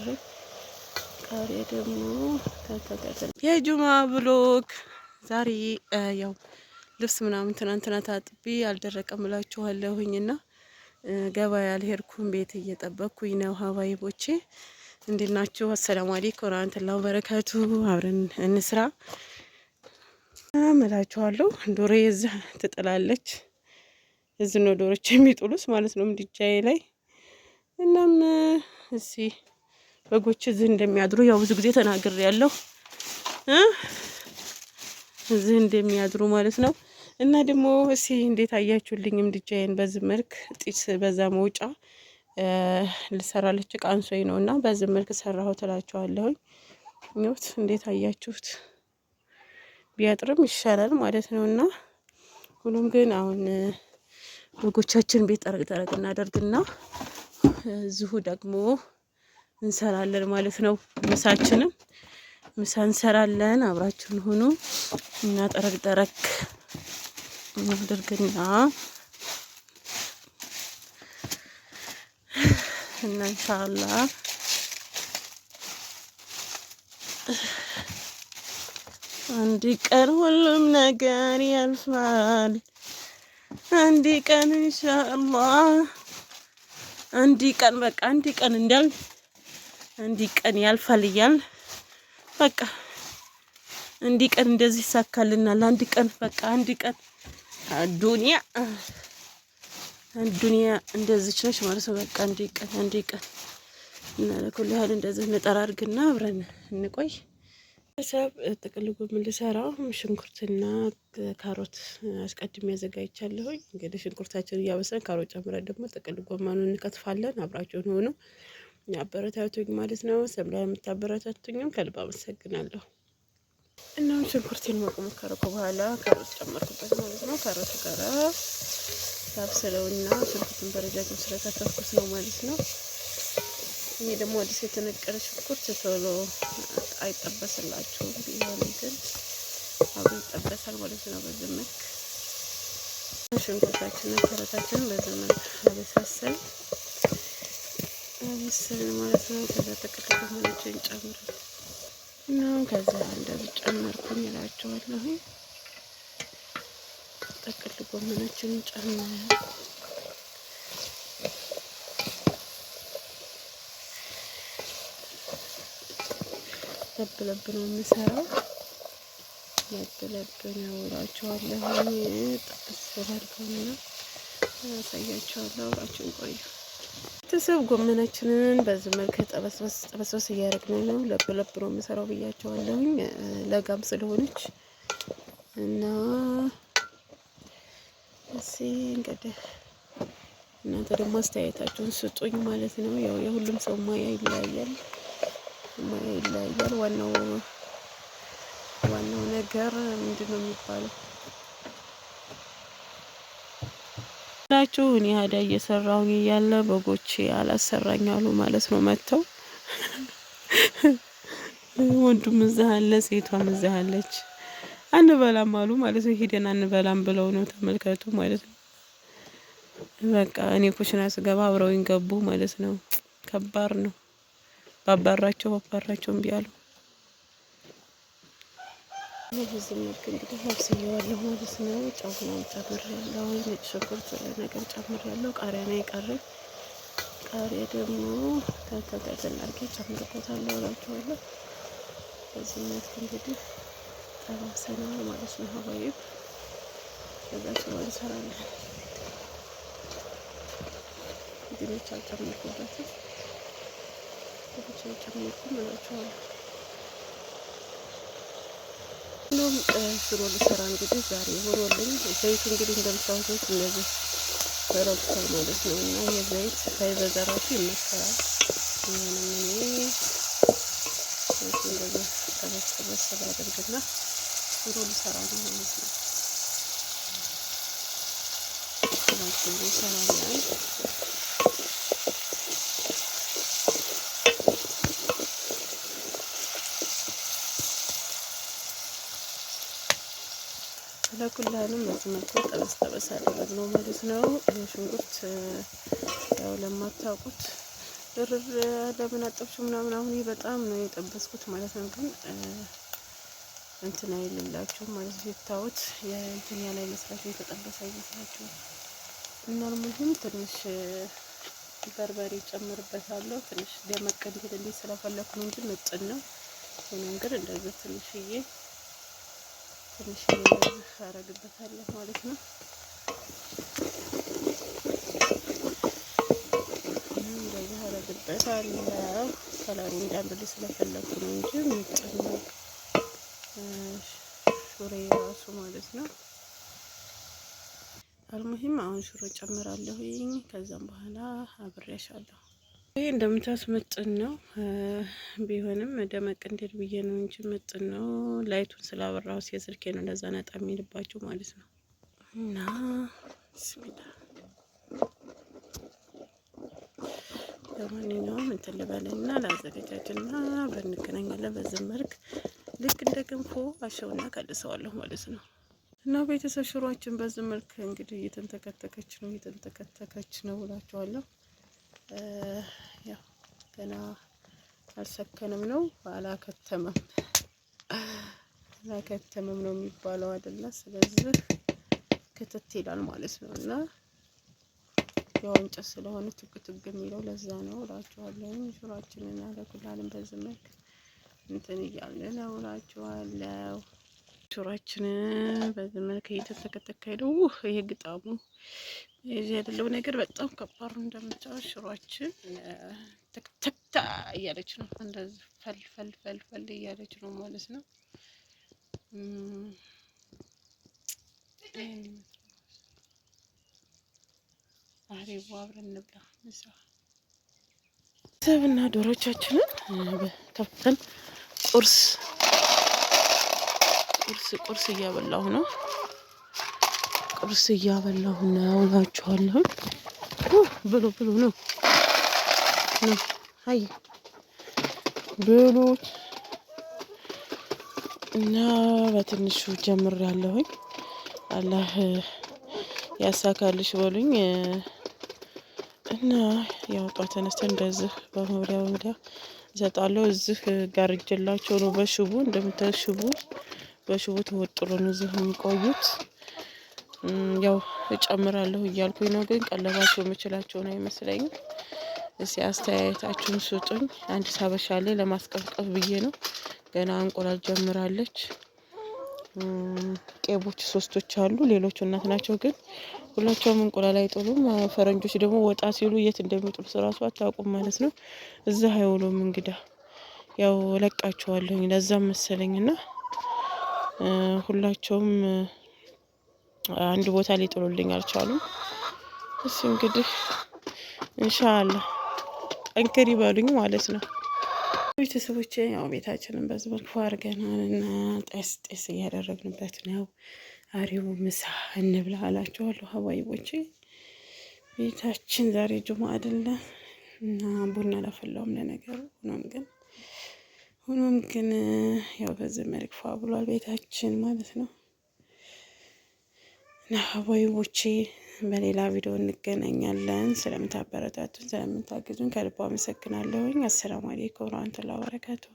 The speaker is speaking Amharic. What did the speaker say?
የቀረኝ። ቃሪያ ደግሞ ተከታተል የጁማ ብሎግ ዛሬ ያው ልብስ ምናምን ትናንትና ታጥቢ አልደረቀም እላችኋለሁኝና ገበያ አልሄድኩም። ቤት እየጠበቅኩኝ ነው። ሀባይቦቼ እንዴት ናችሁ? አሰላሙ አለይኩም ወራህመቱላሂ ወበረካቱ። አብረን እንስራ እምላችኋለሁ። ዶሮ እዚህ ትጥላለች። እዚህ ነው ዶሮች የሚጥሉት ማለት ነው ምድጃዬ ላይ። እናም እዚህ በጎች እዚህ እንደሚያድሩ ያው ብዙ ጊዜ ተናግሬያለሁ እዚህ እንደሚያድሩ ማለት ነው። እና ደግሞ እሺ እንዴት አያችሁልኝ? ምድጃዬን በዚህ መልክ ጢስ በዛ መውጫ ልሰራለች ቃንሶኝ ነውና በዚህ መልክ ሰራሁት እላችኋለሁኝ። ኖት እንዴት አያችሁት? ቢያጥርም ይሻላል ማለት ነውና ሁሉም ግን አሁን በጎቻችን ቤት ጠረቅ ጠረቅ እናደርግና እዚሁ ደግሞ እንሰራለን ማለት ነው። ምሳ እንሰራለን። አብራችሁን ሁኑ እና ጠረቅ ጠረቅ እናደርግና እና ኢንሻአላህ አንድ ቀን ሁሉም ነገር ያልፋል። አንድ ቀን ኢንሻአላህ አንድ ቀን በቃ አንድ ቀን እንዳል አንድ ቀን ያልፋል እያል በቃ አንድ ቀን እንደዚህ ይሳካልናል። አንድ ቀን በቃ አንድ ቀን ዱንያ እንደዚህ ነች ማለት ነው። በቃ አንድ ቀን እና ለኩል ያህል እንደዚህ እንጠራርግና አብረን እንቆይ። ሰብ ጥቅል ጎመን ልሰራ ሽንኩርትና ካሮት አስቀድሜ አዘጋጅቻለሁኝ። እንግዲህ ሽንኩርታችንን እያበሰልን ካሮት ጨምረን ደግሞ ጥቅል ጎመኑን እንከትፋለን። አብራችሁን ሆኑ አበረታቱኝ ማለት ነው። ሰብላ የምታበረታቱኝም ከልብ አመሰግናለሁ። እናም ሽንኩርቴን መቁመት ካረኩ በኋላ ካሮት ጨመርኩበት ማለት ነው። ካሮት ጋራ ታብስለውና ሽንኩርቱን በረጃጅም ስለከተፍኩት ነው ማለት ነው። እኔ ደግሞ አዲስ የተነቀለ ሽንኩርት ቶሎ አይጠበስላችሁም። ቢሆንም ግን አብሮ ይጠበሳል ማለት ነው። በዚህ መልክ ሽንኩርታችንን ካሮታችንን በዚህ መልክ አበሳሰል ማለት ነው። ከዛ ጥቅል ጎመናችንን ጨምረን እና ከዛ እንደዚህ ጨመርኩኝ እላችኋለሁ። ጥቅል ጎመናችንን ጨምረን ለብ ነው የምሰራው። ለብ ነው እላችኋለሁ። ጥብስ አድርገውና አሳያችኋለሁ። አብራችሁን ቆዩ። ቤተሰብ ጎመናችንን በዚህ መልክ ጠበስበስ እያደረግን ነው። ለብ ነው የምሰራው ብያቸዋለሁኝ። ለጋም ስለሆነች እና እሺ እንግዲህ እናንተ ደግሞ አስተያየታችሁን ስጡኝ ማለት ነው። ያው የሁሉም ሰው ሙያ ይለያያል። ዋናው ነገር ምንድነው የሚባለው ላችሁ እኔ ሀዳ እየሰራሁኝ እያለ በጎቼ አላሰራኛሉ ማለት ነው። መተው ወንዱም እዛ አለ፣ ሴቷም እዛ አለች። አንበላም አሉ ማለት ነው። ሄደን አንበላም ብለው ነው። ተመልከቱ ማለት ነው። በቃ እኔ ኩሽና ስገባ አብረውኝ ገቡ ማለት ነው። ከባድ ነው። ባባራቸው እምቢ አሉ። በዚህ መልክ እንግዲህ አብስዬዋለሁ ማለት ነው። ጨውንም ጨምሬያለሁ። ነጭ ሽንኩርት ነገር ጨምሬያለሁ። ቃሪያ ነው የቀረኝ። ቃሪያ ደግሞ ተከታተል አድርጌ ጨምርበታለሁ እላችኋለሁ። በዚህ መልክ እንግዲህ ጠባሰናል ማለት ነው። ሀባይብ ከዛ ስራ እንሰራለን። ድንች አልጨመርኩበትም። ድንች አልጨመርኩም እላችኋለሁ። ሁሉም ሽሮ ልሰራ እንግዲህ ዛሬ ሆኖልኝ ዘይት እንግዲህ እንደምታውቁት እንደዚህ ረብቷል ማለት ነው። እና የዘይት ሳይበዛ ራሱ ይመሰራል። ይሄንን እንደዚህ ጠበስ አድርግና ሽሮ ልሰራ ነው ማለት ነው። ሽሮ ልሰራለን። ለኩላንም በዚህ መልኩ ጠበስ አደረግነው ማለት ነው። ሽንኩርት ያው ለማታውቁት ድርር ለምን አጠብሽ ምናምን። አሁን በጣም ነው የጠበስኩት ማለት ነው። ግን እንትን አይልላችሁም ማለት ነው። የታውት የእንትን ያለ መስራች የተጠበሰ አይመስላችሁም። እና ምንም ትንሽ በርበሬ ጨምርበታለሁ። ትንሽ ደመቅ እንዲልልኝ ስለፈለኩ ነው እንጂ ምጥን ነው። ሆኖም ግን እንደዚህ ትንሽዬ እንደዚህ አረግበታለሁ ማለት ነው። እንደዚህ አረግበታለሁ። ከለሩ እንዲያምርልኝ ስለፈለኩ ነው እንጂ ምጥን ነው ሹሬ ራሱ ማለት ነው። አልሙሂም አሁን ሽሮ ጨምራለሁ። ከዛም በኋላ አብሬያሻለሁ። ይሄ እንደምታዩት ምጥን ነው። ቢሆንም ደመቅ እንዲል ብዬ ነው እንጂ ምጥን ነው። ላይቱን ስላበራሁት የስልኬ ነው እንደዛ ነጣ የሚልባቸው ማለት ነው። እና ቢስሚላ ለማንኛውም እንትን ልበልና ላዘገጃጅና አብረን እንገናኛለን። በዚህ መልክ ልክ እንደ ገንፎ አሸውና ቀልሰዋለሁ ማለት ነው። እና ቤተሰብ ሽሮአችን በዚህ መልክ እንግዲህ እየተንተከተከች ነው እላችኋለሁ። ያው ገና አልሰከንም ነው አላከተመም ነው የሚባለው አይደለ? ስለዚህ ክትት ይላል ማለት ነው። እና ያው እንጨት ስለሆነ ትግትግ የሚለው ለዛ ነው እላችኋለሁ። ሽሮአችንን አለኩላልን በዚህ መልክ እንትን እያልን ነው እላችኋለሁ። ሽሮአችን በዚህ መልክ እየተንተከተከ ነው። ይሄ ግጣሙ እዚህ ያለው ነገር በጣም ከባድ ነው። እንደምታዩት ሽሮአችን ተክተክታ እያለች ነው። እንደዚህ ፈልፈልፈልፈል እያለች ነው ማለት ነው። አሪፍ አብረን እንብላ። ሰብና ዶሮቻችንን ከፍተን ቁርስ እያበላሁ ነው። እላችኋለሁ። ብሉ ነው አይ ብሉ እና በትንሹ ጀምሬያለሁኝ። አላህ ያሳካልሽ በሉኝ። እና ያው ጧት ተነስተን እንደዚህ በመብሪያ እሰጣለሁ። እዚህ ጋርጀላቸው ነው በሽቦ እንደምታሽቡ በሽቦ ተወጥሮ ነው እዚህ የሚቆዩት። ያው እጨምራለሁ እያልኩኝ ነው፣ ግን ቀለባቸው የምችላቸውን አይመስለኝም። እስኪ አስተያየታችሁን ስጡኝ። አንድ ሳበሻ ላይ ለማስቀፍቀፍ ብዬ ነው። ገና እንቁላል ጀምራለች። ቄቦች ሶስቶች አሉ፣ ሌሎቹ እናት ናቸው፣ ግን ሁላቸውም እንቁላል አይጥሉም። ፈረንጆች ደግሞ ወጣ ሲሉ የት እንደሚጥሉ እራሱ አታውቁም ማለት ነው። እዛ አይውሉም። እንግዳ ያው ለቃቸዋለሁኝ ለዛም መሰለኝና ሁላቸውም አንድ ቦታ ሊጥሉልኝ አልቻሉም። እሺ እንግዲህ ኢንሻአላህ ጠንክሪ በሉኝ ማለት ነው። ቤተሰቦቼ ያው ቤታችንን በዚህ መልኩ አድርገናልና ጤስ እያደረግንበት ነው። አሪቡ ምሳ እንብላ አላችኋለሁ ሀባይቦቼ። ቤታችን ዛሬ ጁማ አይደለም እና ቡና ላፈላውም ለነገሩ። ሆኖም ግን ያው በዚህ መልክ ፏ ብሏል ቤታችን ማለት ነው። እና ሀባይቦቼ በሌላ ቪዲዮ እንገናኛለን። ስለምታበረታቱን ስለምታግዙን ከልብ አመሰግናለሁኝ። አሰላሙ አለይኩም ወራህመቱላሂ ወበረካቱሁ።